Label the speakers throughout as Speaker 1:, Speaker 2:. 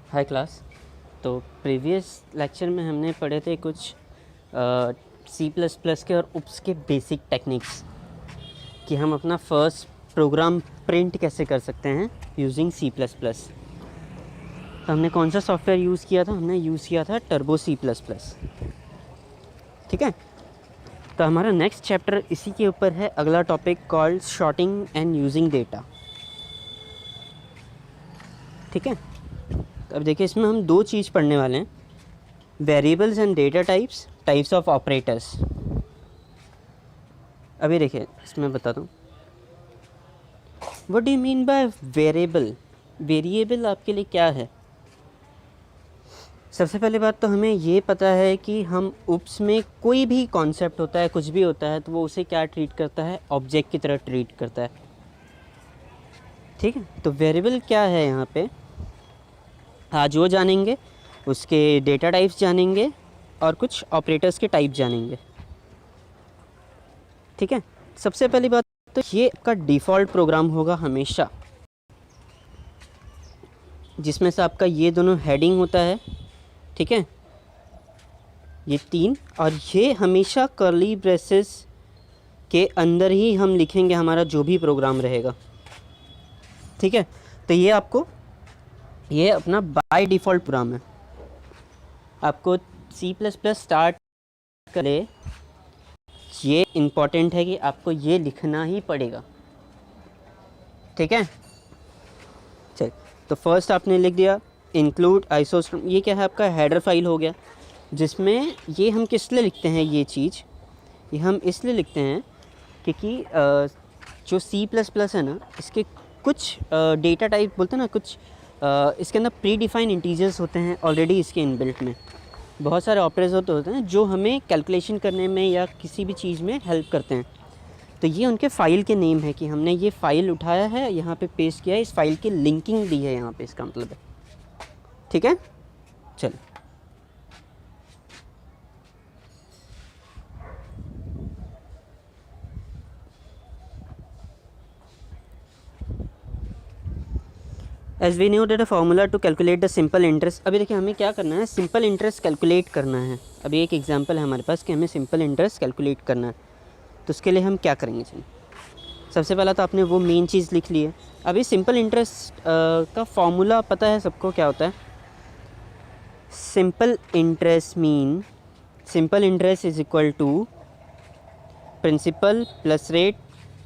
Speaker 1: हाय class. तो previous lecture में हमने पढ़े थे कुछ C++ के और UPS के बेसिक टेक्निक्स कि हम अपना फर्स्ट प्रोग्राम प्रिंट कैसे कर सकते हैं यूजिंग C++। तो हमने कौन सा सॉफ्टवेयर यूज़ किया था? हमने यूज़ किया था टर्बो C++। ठीक है, तो हमारा नेक्स्ट चैप्टर इसी के ऊपर है। अगला topic called sorting and using data. ठीक है, तो अब देखिए इसमें हम दो चीज़ पढ़ने वाले हैं, variables and data types, types of operators. अभी देखिए इसमें बताता हूँ what do you mean by variable. Variable आपके लिए क्या है? सबसे पहली बात तो हमें ये पता है कि हम UPS में कोई भी कॉन्सेप्ट होता है, कुछ भी होता है, तो वो उसे क्या ट्रीट करता है? ऑब्जेक्ट की तरह ट्रीट करता है। ठीक है, तो वेरिएबल क्या है यहाँ पे आज वो जानेंगे, उसके डेटा टाइप्स जानेंगे और कुछ ऑपरेटर्स के टाइप जानेंगे। ठीक है, सबसे पहली बात तो ये आपका डिफ़ॉल्ट प्रोग्राम होगा हमेशा, जिसमें से आपका ये दोनों हेडिंग होता है। ठीक है, ये तीन, और ये हमेशा कर्ली ब्रेसेस के अंदर ही हम लिखेंगे हमारा जो भी प्रोग्राम रहेगा। ठीक है, तो ये आपको ये अपना बाय डिफ़ॉल्ट प्रोग्राम है। आपको C++ स्टार्ट करे, ये इम्पॉर्टेंट है कि आपको ये लिखना ही पड़ेगा। ठीक है, चल, तो फर्स्ट आपने लिख दिया इंक्लूड आइसोस्ट्रीम। ये क्या है? आपका हेडर फाइल हो गया, जिसमें ये हम किस लिए लिखते हैं? ये चीज़ ये हम इसलिए लिखते हैं क्योंकि जो C++ है ना, इसके कुछ डेटा टाइप बोलते हैं ना, कुछ इसके अंदर प्री डिफाइन इंटीजर्स होते हैं ऑलरेडी इसके इनबिल्ट में। बहुत सारे ऑपरेटर्स होते हैं जो हमें कैलकुलेशन करने में या किसी भी चीज़ में हेल्प करते हैं। तो ये उनके फ़ाइल के नेम है कि हमने ये फ़ाइल उठाया है, यहाँ पे पेस्ट किया है, इस फाइल की लिंकिंग दी है यहाँ पे, इसका मतलब है। ठीक है, चल as we knew that a formula to calculate the simple interest. अभी देखिए हमें क्या करना है, सिंपल इंटरेस्ट कैलकुलेट करना है। अभी एक एग्जांपल है हमारे पास कि हमें सिंपल इंटरेस्ट कैलकुलेट करना है, तो उसके लिए हम क्या करेंगे? चलिए, सबसे पहला तो आपने वो मेन चीज़ लिख ली है। अभी सिंपल इंटरेस्ट का फॉर्मूला पता है सबको क्या होता है? Simple interest is equal to principal plus rate,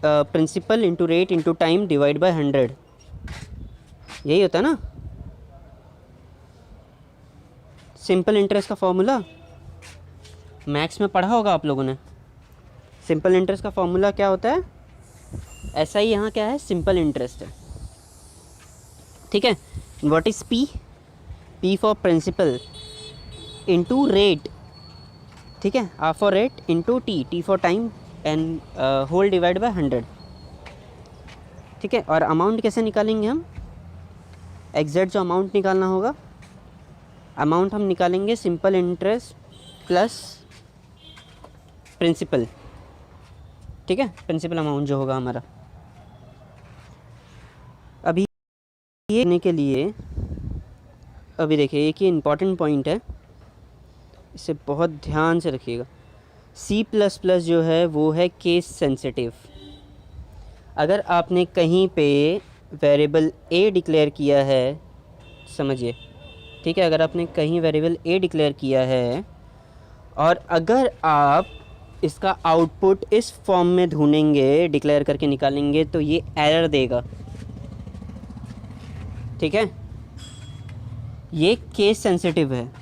Speaker 1: principal into rate into time divide by 100। यही होता है ना सिंपल इंटरेस्ट का फॉर्मूला? मैथ्स में पढ़ा होगा आप लोगों ने। सिंपल इंटरेस्ट का फॉर्मूला क्या होता है? ऐसा ही यहाँ क्या है, सिंपल इंटरेस्ट है। ठीक है, what is P for principal into rate. ठीक है, R for rate into T for time and whole divide by 100। ठीक है, और अमाउंट कैसे निकालेंगे हम? एग्जैक्ट जो अमाउंट निकालना होगा, अमाउंट हम निकालेंगे सिंपल इंटरेस्ट प्लस प्रिंसिपल। ठीक है, प्रिंसिपल अमाउंट जो होगा हमारा। अभी ये करने के लिए अभी देखिए एक ये इम्पॉर्टेंट पॉइंट है, इसे बहुत ध्यान से रखिएगा। C++ जो है वो है केस सेंसिटिव। अगर आपने कहीं पे वेरिएबल A डिक्लेयर किया है, समझिए, ठीक है, अगर आपने कहीं वेरिएबल A डिक्लेयर किया है और अगर आप इसका आउटपुट इस फॉर्म में ढूंढेंगे, डिक्लेयर करके निकालेंगे, तो ये एरर देगा। ठीक है, ये केस सेंसिटिव है।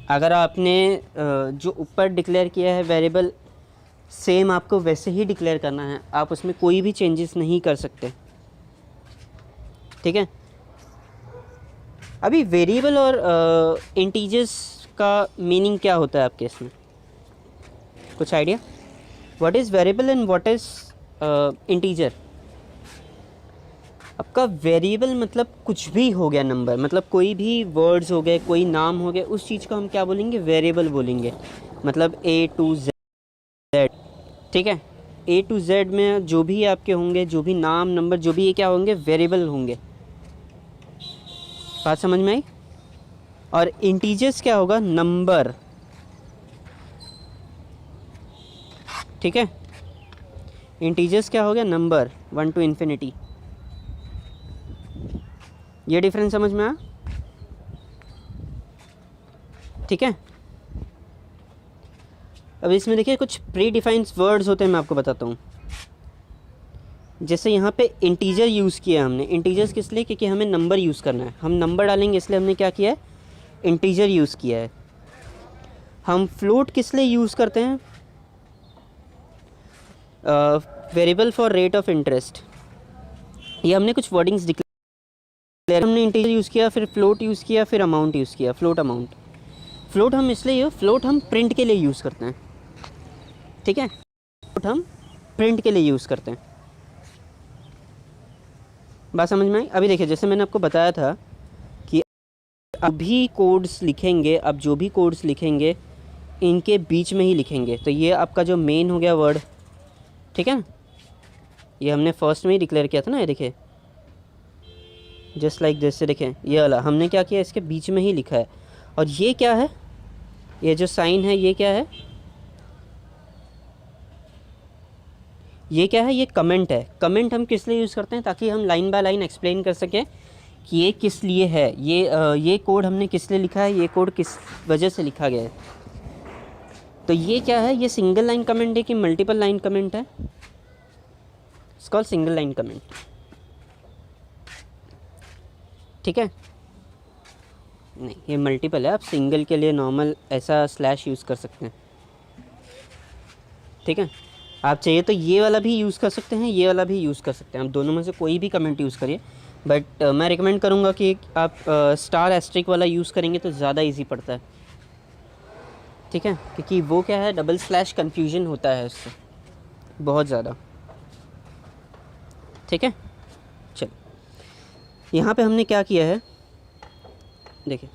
Speaker 1: अगर आपने जो ऊपर डिक्लेयर किया है वेरिएबल, सेम आपको वैसे ही डिक्लेयर करना है, आप उसमें कोई भी चेंजेस नहीं कर सकते। ठीक है, अभी वेरिएबल और इंटीजर्स का मीनिंग क्या होता है आपके इसमें? कुछ idea? What is variable and what is integer? आपका वेरिएबल मतलब कुछ भी हो गया, नंबर, मतलब कोई भी वर्ड्स हो गए, कोई नाम हो गया, उस चीज़ को हम क्या बोलेंगे? वेरिएबल बोलेंगे। मतलब A to Z। ठीक है, A to Z में जो भी आपके होंगे, जो भी नाम, नंबर, जो भी ये क्या होंगे? वेरिएबल होंगे। बात समझ में आई? और इंटीजर्स क्या होगा, नंबर, ठीक है। इंटीजर्स क्या हो गया, नंबर 1 to इन्फिनिटी। ये डिफरेंस समझ में आया, ठीक है। अब इसमें देखिए कुछ प्री डिफाइंड वर्ड्स होते हैं, मैं आपको बताता हूँ। जैसे यहाँ पे इंटीजर यूज़ किया हमने, इंटीजर्स किस लिए, क्योंकि हमें नंबर यूज़ करना है, हम नंबर डालेंगे, इसलिए हमने क्या किया है, इंटीजर यूज़ किया है। हम फ्लोट किस लिए यूज़ करते हैं, variable for rate of interest. ये हमने कुछ वर्डिंग्स डिक्लेयर, हमने इंटीजर यूज़ किया, फिर फ्लोट यूज़ किया, फिर अमाउंट यूज़ किया, फ्लोट अमाउंट। फ्लोट हम इसलिए, फ्लोट हम प्रिंट के लिए यूज़ करते हैं, ठीक है। फ्लोट हम प्रिंट के लिए यूज़ करते हैं, बात समझ में आई। अभी देखिए जैसे मैंने आपको बताया था कि अभी कोड्स लिखेंगे, अब जो भी कोड्स लिखेंगे इनके बीच में ही लिखेंगे। तो ये आपका जो मेन हो गया वर्ड, ठीक है ना, ये हमने फर्स्ट में ही डिक्लेयर किया था ना, ये देखिए जस्ट लाइक दिस से, देखें ये वाला हमने क्या किया, इसके बीच में ही लिखा है। और ये क्या है, ये जो साइन है ये क्या है, ये क्या है, ये कमेंट है। कमेंट हम किस लिए यूज़ करते हैं, ताकि हम लाइन बाय लाइन एक्सप्लेन कर सकें कि ये किस लिए है, ये कोड हमने किस लिए लिखा है, ये कोड किस वजह से लिखा गया है। तो ये क्या है, ये सिंगल लाइन कमेंट है कि मल्टीपल लाइन कमेंट है, it's called single line comment, ठीक है। नहीं ये मल्टीपल है, आप सिंगल के लिए नॉर्मल ऐसा स्लैश यूज़ कर सकते हैं, ठीक है। आप चाहिए तो ये वाला भी यूज़ कर सकते हैं, ये वाला भी यूज़ कर सकते हैं, आप दोनों में से कोई भी कमेंट यूज़ करिए। बट मैं रिकमेंड करूँगा कि आप स्टार एस्ट्रिक वाला यूज़ करेंगे तो ज़्यादा इजी पड़ता है, ठीक है, क्योंकि वो क्या है, डबल स्लैश कन्फ्यूजन होता है उससे बहुत ज़्यादा, ठीक है। चलो यहाँ पे हमने क्या किया है, देखिए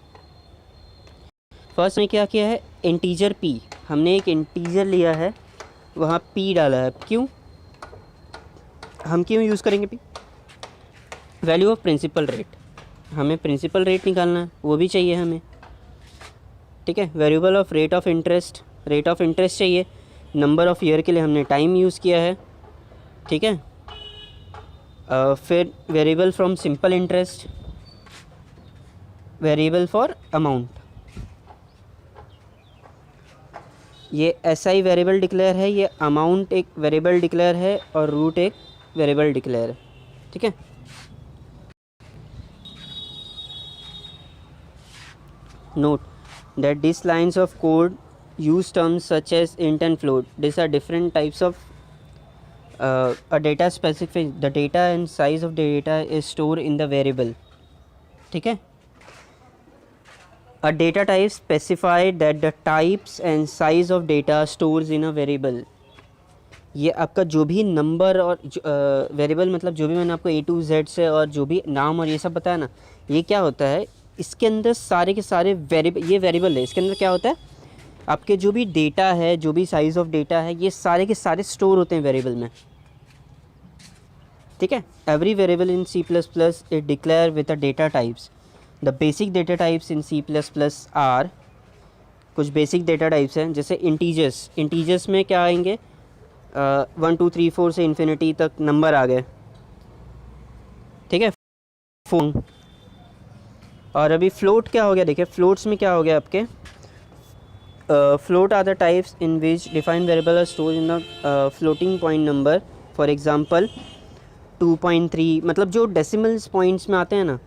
Speaker 1: फर्स्ट में क्या किया है, इंटीजर p, हमने एक इंटीजर लिया है, वहाँ p डाला है। क्यों, हम क्यों यूज़ करेंगे p, value of principal rate, हमें प्रिंसिपल रेट निकालना है, वो भी चाहिए हमें, ठीक है। Variable of rate of interest, rate of interest चाहिए। नंबर ऑफ़ ईयर के लिए हमने टाइम यूज़ किया है, ठीक है। फिर variable from simple interest, variable for amount, ये SI वेरिएबल डिक्लेयर है, ये अमाउंट एक वेरिएबल डिक्लेयर है, और रूट एक वेरिएबल डिक्लेयर है, ठीक है। Note that these lines of code use terms such as int and float. These are different types of a data specific, the data and size of data is stored in the variable, ठीक है। A data type specified that the types and size of data stores in a variable. ये आपका जो भी number और variable मतलब जो भी मैंने आपको A to Z से और जो भी नाम और ये सब बताया ना, ये क्या होता है, इसके अंदर सारे के सारे वेरिएबल, ये वेरिएबल है, इसके अंदर क्या होता है, आपके जो भी डेटा है, जो भी साइज़ ऑफ डेटा है, ये सारे के सारे स्टोर होते हैं वेरिएबल में, ठीक है। Every variable in C++ it declare with a data types. The basic data types in C++ are, कुछ बेसिक डेटा टाइप्स हैं, जैसे इंटीजर्स। इंटीजर्स में क्या आएंगे, 1 2 3 4 से इन्फिनिटी तक नंबर आ गए, ठीक है। फोन, और अभी फ्लोट क्या हो गया, देखिए फ्लोट्स में क्या हो गया आपके, float are the types in which defined variable are stored in the floating point number. For example 2.3, मतलब जो डेसिमल्स पॉइंट्स में आते हैं ना,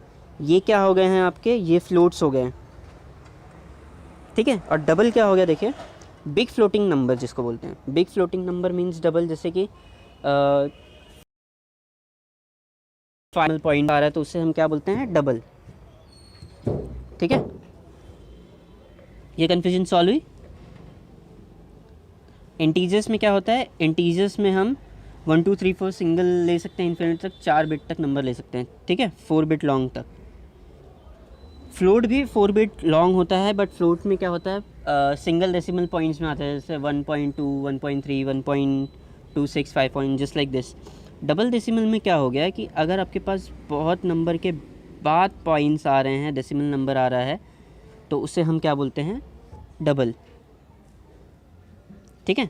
Speaker 1: ये क्या हो गए हैं आपके, ये फ्लोट्स हो गए हैं, ठीक है। और डबल क्या हो गया, देखिए बिग फ्लोटिंग नंबर जिसको बोलते हैं, big floating number means double, जैसे कि फाइनल पॉइंट आ रहा है तो उससे हम क्या बोलते हैं, डबल, ठीक है। ये कन्फ्यूजन सॉल्व हुई। इंटीजर्स में क्या होता है, इंटीजर्स में हम 1 2 3 4 सिंगल ले सकते हैं, इन्फिनिटी तक 4 बिट तक नंबर ले सकते हैं, ठीक है, 4 बिट लॉन्ग तक। फ्लोट भी 4 बिट लॉन्ग होता है, बट फ्लोट में क्या होता है, सिंगल डेसिमल पॉइंट्स में आता है, जैसे 1.2 1.3 1.26 5 just like this. Double decimal में क्या हो गया है कि अगर आपके पास बहुत नंबर के बाद पॉइंट्स आ रहे हैं, डेसिमल नंबर आ रहा है, तो उसे हम क्या बोलते हैं, डबल। ठीक है,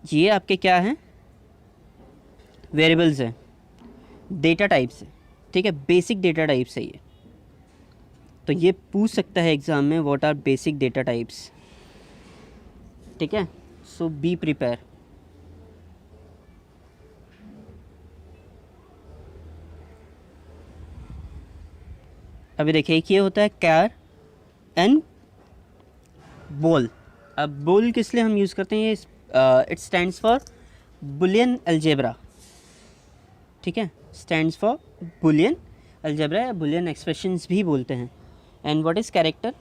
Speaker 1: ये आपके क्या हैं, वेरिएबल्स हैं, डेटा टाइप्स है। ठीक है, बेसिक डेटा टाइप्स है ये। तो ये पूछ सकता है एग्ज़ाम में, what are basic data types. ठीक है, सो बी प्रिपेयर। अभी देखिए, एक ये होता है कैर एंड बोल। अब बोल किस लिए हम यूज़ करते हैं, ये it stands for Boolean algebra. ठीक है, स्टैंड्स फॉर बुलियन अलजेब्रा या बुलियन एक्सप्रेशंस भी बोलते हैं। And what is character,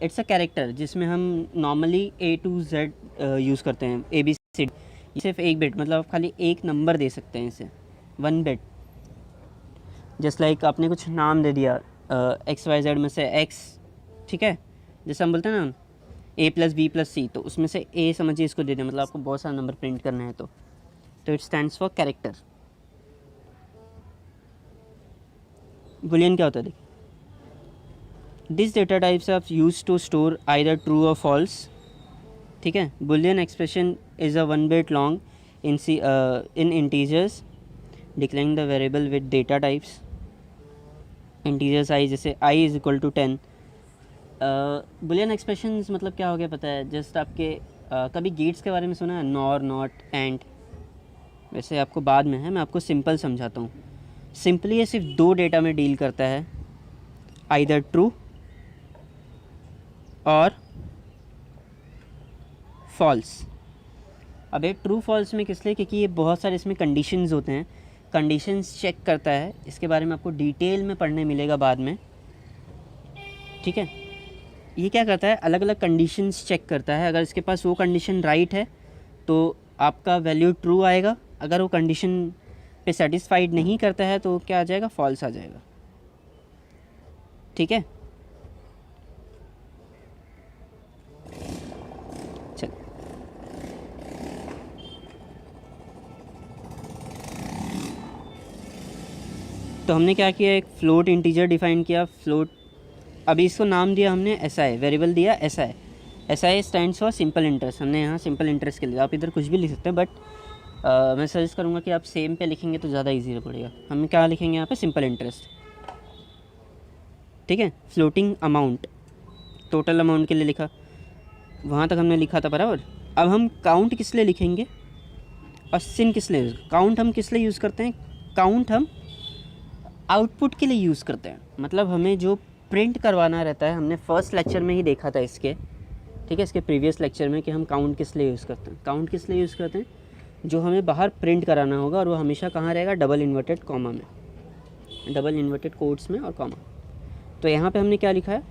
Speaker 1: it's a character जिसमें हम normally A to Z use करते हैं, ABCD। सिर्फ एक बिट, मतलब आप खाली एक नंबर दे सकते हैं इसे, 1 बिट। जस्ट लाइक आपने कुछ नाम दे दिया XYZ में से X। ठीक है, जैसे हम बोलते हैं ना A+B+C, तो उसमें से A समझिए इसको दे दें, मतलब आपको बहुत सारा नंबर प्रिंट करना है तो it stands for character. Boolean क्या होता है, देखिए, this data types are use to store either true और फॉल्स। ठीक है, boolean expression is a 1 bit long in integers declaring the variable with data types. Integers i, जैसे i is equal to 10। Boolean expressions मतलब क्या हो गया पता है, जस्ट आपके कभी गेट्स के बारे में सुना है, नॉर, नॉट, एंड। वैसे आपको बाद में है, मैं आपको सिंपल समझाता हूँ। सिंपली ये सिर्फ 2 डेटा में डील करता है, आइदर ट्रू और फॉल्स। अब ये ट्रू फॉल्स में किस लिए, क्योंकि ये बहुत सारे इसमें कंडीशंस होते हैं, कंडीशंस चेक करता है। इसके बारे में आपको डिटेल में पढ़ने मिलेगा बाद में। ठीक है, ये क्या करता है, अलग अलग कंडीशंस चेक करता है। अगर इसके पास वो कंडीशन राइट है तो आपका वैल्यू ट्रू आएगा, अगर वो कंडीशन पे सेटिस्फाइड नहीं करता है तो क्या आ जाएगा, फॉल्स आ जाएगा। ठीक है, चल तो हमने क्या किया, एक फ्लोट इंटीजर डिफाइन किया, फ्लोट। अभी इसको नाम दिया हमने SI, वेरिएबल दिया SI। SI stands for simple interest. हमने यहाँ सिंपल इंटरेस्ट के लिए, आप इधर कुछ भी लिख सकते हैं, बट मैं सजेस्ट करूँगा कि आप सेम पे लिखेंगे तो ज़्यादा इजी पड़ेगा। हम क्या लिखेंगे यहाँ पे, सिंपल इंटरेस्ट। ठीक है, फ्लोटिंग अमाउंट, टोटल अमाउंट के लिए लिखा, वहाँ तक हमने लिखा था बराबर। अब हम काउंट किस लिए लिखेंगे और सिन किस लिए, काउंट हम किस लिए यूज़ करते हैं, काउंट हम आउटपुट के लिए यूज़ करते हैं। मतलब हमें जो प्रिंट करवाना रहता है, हमने फर्स्ट लेक्चर में ही देखा था इसके। ठीक है, इसके प्रीवियस लेक्चर में कि हम काउंट किस लिए यूज़ करते हैं। काउंट किस लिए यूज़ करते हैं, जो हमें बाहर प्रिंट कराना होगा, और वो हमेशा कहाँ रहेगा, डबल इन्वर्टेड कॉमा में, डबल इन्वर्टेड कोट्स में और कॉमा। तो यहाँ पे हमने क्या लिखा है,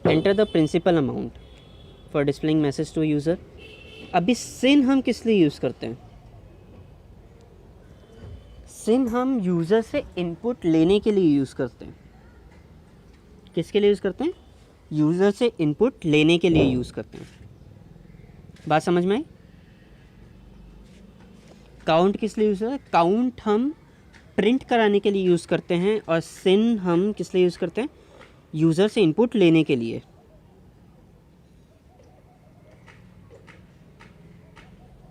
Speaker 1: enter the principal amount for displaying message to user. अभी सिन हम किस लिए यूज़ करते हैं, सिन हम यूज़र से इनपुट लेने के लिए यूज़ करते हैं। किसके लिए यूज़ करते हैं, यूज़र से इनपुट लेने के लिए यूज़ करते हैं। बात समझ में आई। काउंट किस लिए यूज़ करते हैं, काउंट हम प्रिंट कराने के लिए यूज़ करते हैं, और सिन हम किस लिए यूज़ करते हैं, यूज़र से इनपुट लेने के लिए।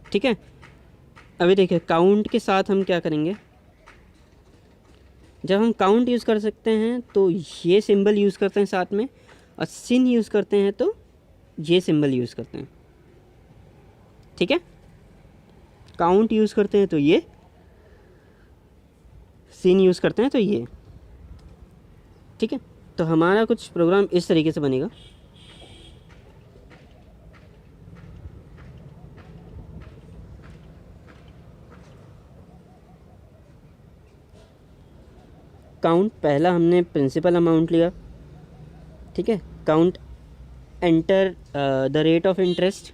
Speaker 1: ठीक है, अभी देखिए काउंट के साथ हम क्या करेंगे, जब हम काउंट यूज़ कर सकते हैं तो ये सिंबल यूज़ करते हैं साथ में, और सिन यूज़ करते हैं तो ये सिंबल यूज़ करते हैं। ठीक है, काउंट यूज़ करते हैं तो ये, सिन यूज़ करते हैं तो ये। ठीक है, तो हमारा कुछ प्रोग्राम इस तरीके से बनेगा। काउंट, पहला हमने प्रिंसिपल अमाउंट लिया। ठीक है, count enter the rate of interest,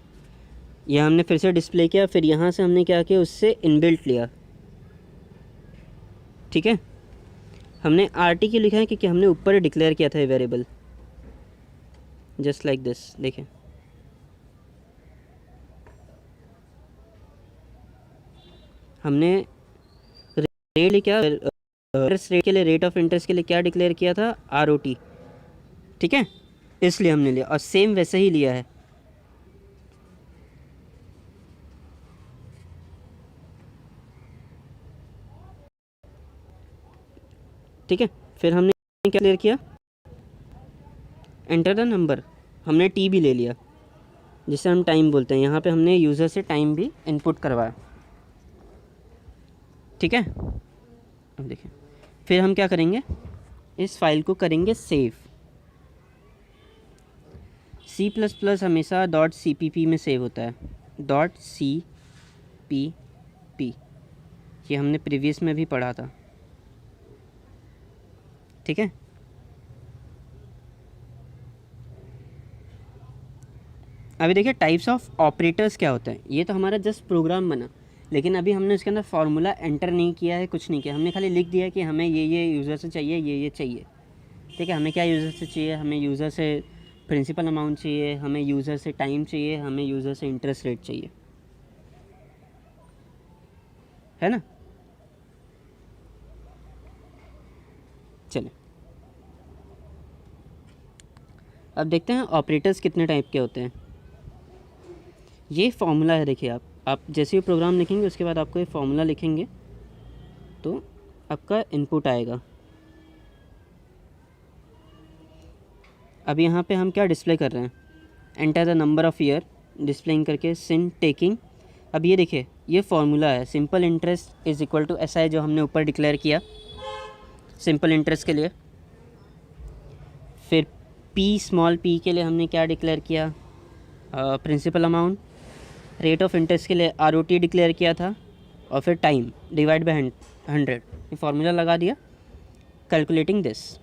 Speaker 1: यह हमने फिर से डिस्प्ले किया। फिर यहाँ से हमने क्या किया, उससे इनबिल्ट लिया। ठीक है, हमने RT क्यों लिखा है, क्योंकि हमने ऊपर ही डिक्लेयर किया था ये वेरिएबल, जस्ट लाइक दिस। देखें, हमने रेट क्या इंटरेस्ट रेट के लिए, रेट ऑफ इंटरेस्ट के लिए क्या डिक्लेयर किया था, ROT, ठीक है, इसलिए हमने लिया और सेम वैसे ही लिया है। ठीक है, फिर हमने क्या क्लियर किया, एंटर द नंबर, हमने टी भी ले लिया जिसे हम टाइम बोलते हैं। यहाँ पे हमने यूज़र से टाइम भी इनपुट करवाया, ठीक है। अब देखिए फिर हम क्या करेंगे, इस फाइल को करेंगे सेव। C++ हमेशा .cpp में सेव होता है, .cpp, ये हमने प्रीवियस में भी पढ़ा था, ठीक है। अभी देखिए टाइप्स ऑफ ऑपरेटर्स क्या होते हैं। ये तो हमारा जस्ट प्रोग्राम बना, लेकिन अभी हमने उसके अंदर फार्मूला एंटर नहीं किया है, कुछ नहीं किया, हमने खाली लिख दिया कि हमें ये यूज़र से चाहिए, ये चाहिए, ठीक है। हमें क्या यूज़र से चाहिए, हमें यूज़र से प्रिंसिपल अमाउंट चाहिए, हमें यूज़र से टाइम चाहिए, हमें यूज़र से इंटरेस्ट रेट चाहिए, है ना। चलिए अब देखते हैं ऑपरेटर्स कितने टाइप के होते हैं। ये फार्मूला है, देखिए आप जैसे ही प्रोग्राम लिखेंगे उसके बाद आपको ये फार्मूला लिखेंगे तो आपका इनपुट आएगा। अब यहाँ पे हम क्या डिस्प्ले कर रहे हैं, enter the number of year, displaying करके सिन टेकिंग। अब ये देखिए ये फार्मूला है, simple interest is equal to SI, जो हमने ऊपर डिक्लेयर किया सिंपल इंटरेस्ट के लिए। फिर P स्मॉल p के लिए हमने क्या डिक्लेयर किया, principal amount. Rate of interest के लिए ROT डिक्लेयर किया था, और फिर टाइम डिवाइड बाय 100, ये फार्मूला लगा दिया, कैलकुलेटिंग दिस,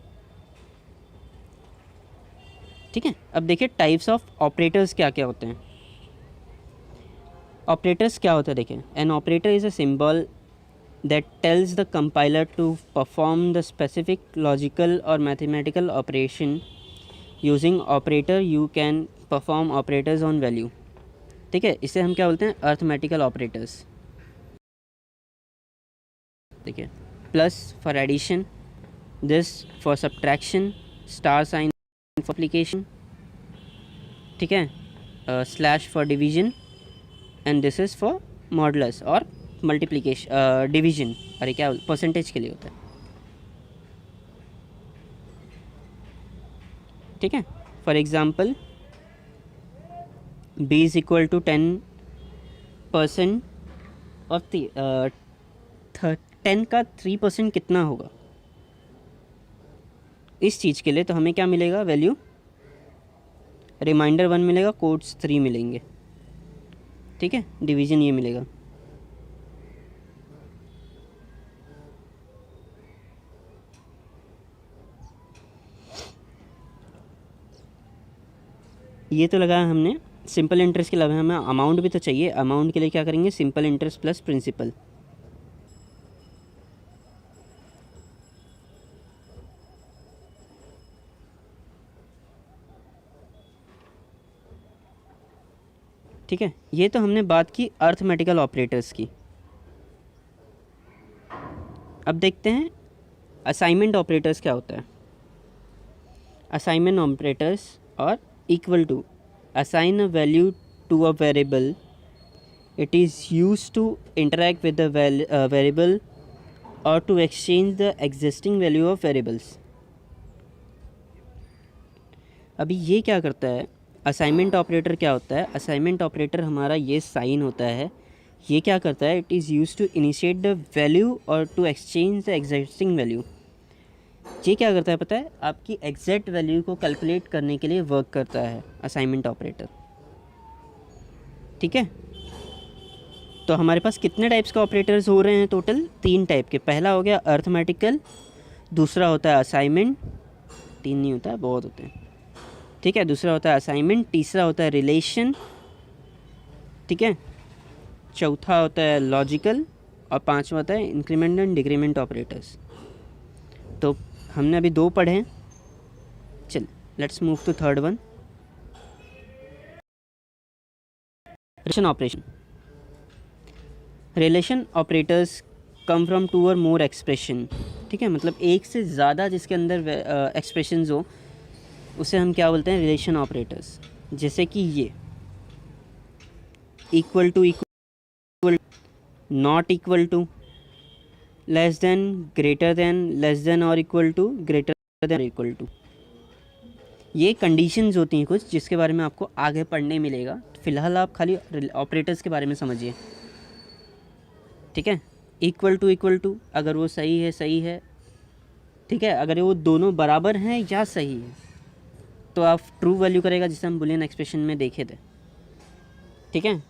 Speaker 1: ठीक है। अब देखिए टाइप्स ऑफ ऑपरेटर्स क्या क्या होते हैं। ऑपरेटर्स क्या होता है, देखिए an operator is a symbol that tells the compiler to perform the specific logical or mathematical operation. Using operator you can perform operators on value, ठीक है। इसे हम क्या बोलते हैं, अर्थमेटिकल ऑपरेटर्स। देखिए plus for addition, this for subtraction, star sign for application, ठीक है, slash for division, and this is for modulus और मल्टीप्लिकेशन, डिवीजन, अरे क्या परसेंटेज के लिए होता है, ठीक है। For example b is equal to 10% of 10 का 3% कितना होगा इस चीज़ के लिए, तो हमें क्या मिलेगा वैल्यू, रिमाइंडर 1 मिलेगा, कोड्स 3 मिलेंगे, ठीक है, डिवीजन ये मिलेगा। ये तो लगाया हमने सिंपल इंटरेस्ट के अलावा, हमें अमाउंट भी तो चाहिए। अमाउंट के लिए क्या करेंगे, सिंपल इंटरेस्ट प्लस प्रिंसिपल, ठीक है। ये तो हमने बात की अर्थमेटिकल ऑपरेटर्स की। अब देखते हैं असाइनमेंट ऑपरेटर्स क्या होता है। असाइनमेंट ऑपरेटर्स और equal to, assign a value to a variable, it is used to interact with the variable or to exchange the existing value of variables। अभी ये क्या करता है, असाइनमेंट ऑपरेटर क्या होता है, असाइनमेंट ऑपरेटर हमारा ये साइन होता है, ये क्या करता है, it is use to initiate the value और to exchange the existing value. ये क्या करता है पता है, आपकी एग्जैक्ट वैल्यू को कैलकुलेट करने के लिए वर्क करता है असाइनमेंट ऑपरेटर, ठीक है। तो हमारे पास कितने टाइप्स के ऑपरेटर्स हो रहे हैं, टोटल 3 टाइप के। पहला हो गया अर्थमेटिकल, दूसरा होता है असाइनमेंट, 3 नहीं होता है, बहुत होते हैं, ठीक है। दूसरा होता है असाइनमेंट, तीसरा होता है रिलेशन, ठीक है, चौथा होता है लॉजिकल, और पांचवा होता है इंक्रीमेंट एंड डिक्रीमेंट ऑपरेटर्स। तो हमने अभी 2 पढ़े हैं, चल let's move to third one, relation operation. Relation operators come from two or more expression, ठीक है, मतलब एक से ज़्यादा जिसके अंदर एक्सप्रेशंस हो उसे हम क्या बोलते हैं, रिलेशन ऑपरेटर्स। जैसे कि ये equal to, equal, not equal to, less than, greater than, less than और equal to, greater than equal to. ये कंडीशंस होती हैं कुछ जिसके बारे में आपको आगे पढ़ने मिलेगा। फ़िलहाल आप खाली ऑपरेटर्स के बारे में समझिए, ठीक है। इक्वल टू अगर वो सही है, ठीक है, अगर वो दोनों बराबर हैं या सही है तो आप ट्रू वैल्यू करेगा, जिसे हम बुलियन एक्सप्रेशन में देखे थे, ठीक है।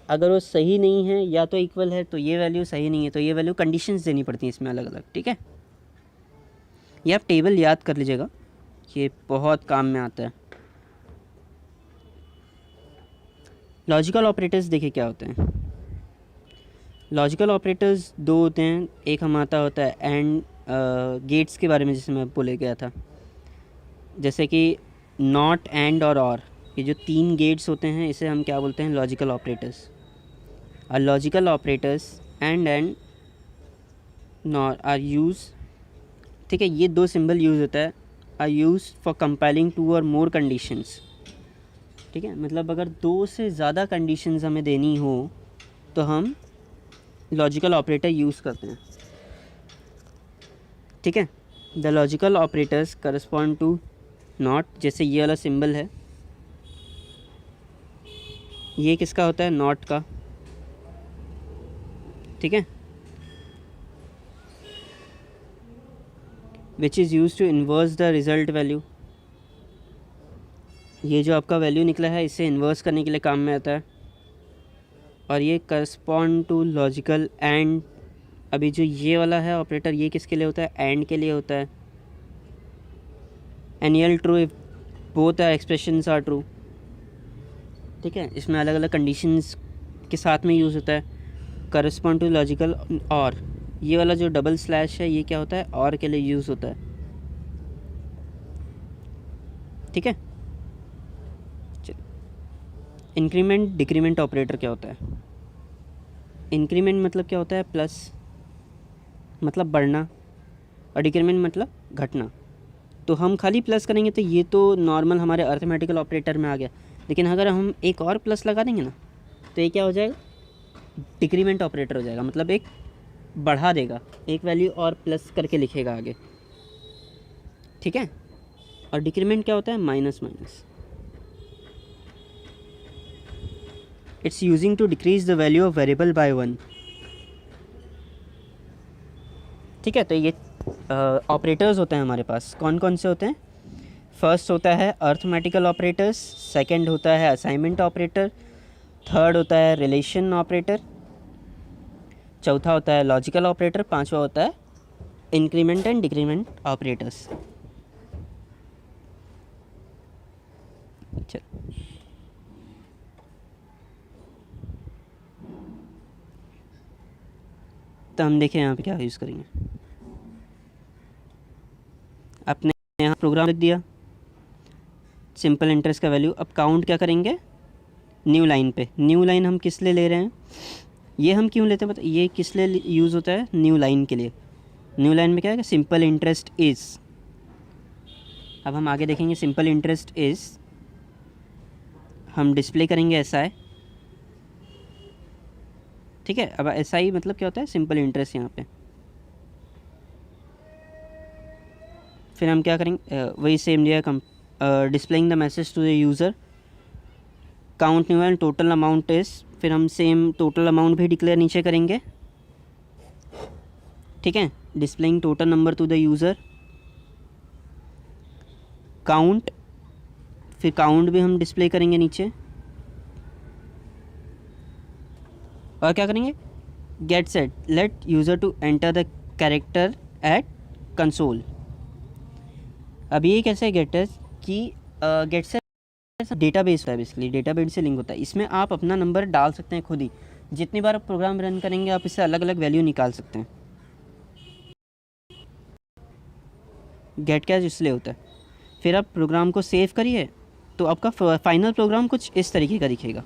Speaker 1: अगर वो सही नहीं है या तो इक्वल है तो ये वैल्यू, सही नहीं है तो ये वैल्यू, कंडीशंस देनी पड़ती हैं इसमें अलग अलग, ठीक है। ये आप टेबल याद कर लीजिएगा, ये बहुत काम में आता है। लॉजिकल ऑपरेटर्स देखिए क्या होते हैं। लॉजिकल ऑपरेटर्स दो होते हैं, एक हमारा होता है एंड गेट्स के बारे में जिसमें मैं बोले गया था, जैसे कि नॉट, एंड और, ये जो तीन गेट्स होते हैं इसे हम क्या बोलते हैं, लॉजिकल ऑपरेटर्स। और logical operators and not are use, ठीक है, ये दो सिंबल यूज़ होता है, are use for compiling two or more conditions, ठीक है, मतलब अगर दो से ज़्यादा कंडीशंस हमें देनी हो तो हम लॉजिकल ऑपरेटर यूज़ करते हैं, ठीक है। The logical operators correspond to not, जैसे ये वाला सिंबल है, ये किसका होता है, नॉट का, ठीक है, which is use to inverse the result value. ये जो आपका वैल्यू निकला है इसे इन्वर्स करने के लिए काम में आता है। और ये करस्पॉन्ड टू लॉजिकल एंड, अभी जो ये वाला है ऑपरेटर, ये किसके लिए होता है, एंड के लिए होता है। एनियल true if both expressions are true, ठीक है, इसमें अलग अलग कंडीशंस के साथ में यूज़ होता है। करस्पॉन्ड टू लॉजिकल और, ये वाला जो डबल स्लैश है ये क्या होता है, और के लिए यूज़ होता है, ठीक है। इंक्रीमेंट डिक्रीमेंट ऑपरेटर क्या होता है। इंक्रीमेंट मतलब क्या होता है, प्लस मतलब बढ़ना, और डिक्रीमेंट मतलब घटना। तो हम खाली प्लस करेंगे तो ये तो नॉर्मल हमारे अर्थमेटिकल ऑपरेटर में आ गया, लेकिन अगर हम एक और प्लस लगा देंगे ना तो ये क्या हो जाएगा, डिक्रीमेंट ऑपरेटर हो जाएगा, मतलब एक बढ़ा देगा, एक वैल्यू और प्लस करके लिखेगा आगे, ठीक है। और डिक्रीमेंट क्या होता है, minus minus. It's using to decrease the value of variable by 1, ठीक है। तो ये ऑपरेटर्स होते हैं हमारे पास, कौन कौन से होते हैं। फर्स्ट होता है अर्थमेटिकल ऑपरेटर्स, सेकंड होता है असाइनमेंट ऑपरेटर, थर्ड होता है रिलेशन ऑपरेटर, चौथा होता है लॉजिकल ऑपरेटर, पांचवा होता है इंक्रीमेंट एंड डिक्रीमेंट ऑपरेटर्स। चल तो हम देखें यहाँ पे क्या यूज़ करेंगे। आपने यहाँ प्रोग्राम लिख दिया, सिंपल इंटरेस्ट का वैल्यू। अब काउंट क्या करेंगे, न्यू लाइन पे। न्यू लाइन हम किस लिए ले रहे हैं, ये हम क्यों लेते हैं पता, ये किस लिए यूज़ होता है, न्यू लाइन के लिए। न्यू लाइन में क्या है, सिंपल इंटरेस्ट इज़। अब हम आगे देखेंगे, सिंपल इंटरेस्ट इज़ हम डिस्प्ले करेंगे एस आई, ठीक है। अब एस आई मतलब क्या होता है, सिंपल इंटरेस्ट यहाँ पे। फिर हम क्या करेंगे, वही सेम दिया, displaying the message to the user, count new and total amount is. फिर हम सेम टोटल अमाउंट भी डिक्लेयर नीचे करेंगे, ठीक है। Displaying total number to the user, count, फिर काउंट भी हम डिस्प्ले करेंगे नीचे। और क्या करेंगे, get set, let user to enter the character at console. अब ये कैसे है गेट है कि गेट सेट डेटाबेस है, बेसिकली डेटाबेस से लिंक होता है। इसमें आप अपना नंबर डाल सकते हैं खुद ही, जितनी बार आप प्रोग्राम रन करेंगे आप इससे अलग अलग वैल्यू निकाल सकते हैं। गेट कैच इसलिए होता है। फिर आप प्रोग्राम को सेव करिए तो आपका फाइनल प्रोग्राम कुछ इस तरीके का दिखेगा।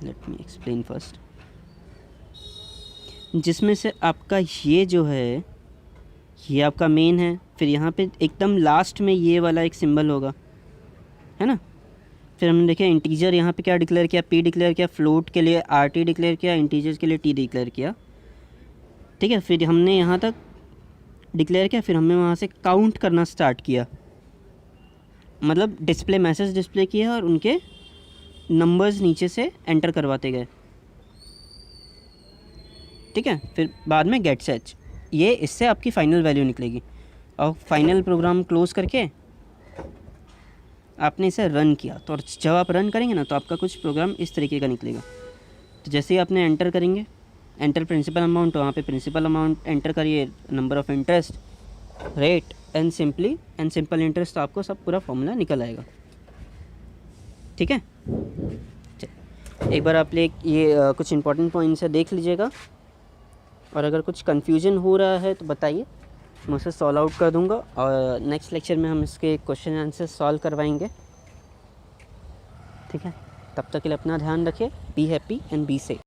Speaker 1: Let me explain first. जिसमें से आपका ये जो है ये आपका मेन है, फिर यहाँ पे एकदम लास्ट में ये वाला एक सिंबल होगा, है ना। फिर हमने देखा इंटीजर यहाँ पे क्या डिक्लेयर किया, p डिक्लेयर किया, फ्लोट के लिए rt डिक्लेयर किया, इंटीजर्स के लिए t डिक्लेयर किया, ठीक है। फिर हमने यहाँ तक डिक्लेयर किया, फिर हमने वहाँ से काउंट करना स्टार्ट किया, मतलब डिस्प्ले मैसेज डिस्प्ले किया और उनके नंबर्स नीचे से एंटर करवाते गए, ठीक है। फिर बाद में गेट सेट, ये इससे आपकी फ़ाइनल वैल्यू निकलेगी। और फाइनल प्रोग्राम क्लोज़ करके आपने इसे रन किया, तो जब आप रन करेंगे ना तो आपका कुछ प्रोग्राम इस तरीके का निकलेगा। तो जैसे ही आपने एंटर करेंगे, एंटर प्रिंसिपल अमाउंट, वहाँ पे प्रिंसिपल अमाउंट एंटर करिए, number of interest, rate and simple interest, तो आपको सब पूरा फॉर्मूला निकल आएगा, ठीक है। एक बार आप ये कुछ इंपॉर्टेंट पॉइंट्स है देख लीजिएगा, और अगर कुछ कन्फ्यूजन हो रहा है तो बताइए, मैं उसे सॉल्व आउट कर दूंगा, और नेक्स्ट लेक्चर में हम इसके क्वेश्चन आंसर सॉल्व करवाएंगे, ठीक है। तब तक के लिए अपना ध्यान रखिए, be happy and be safe.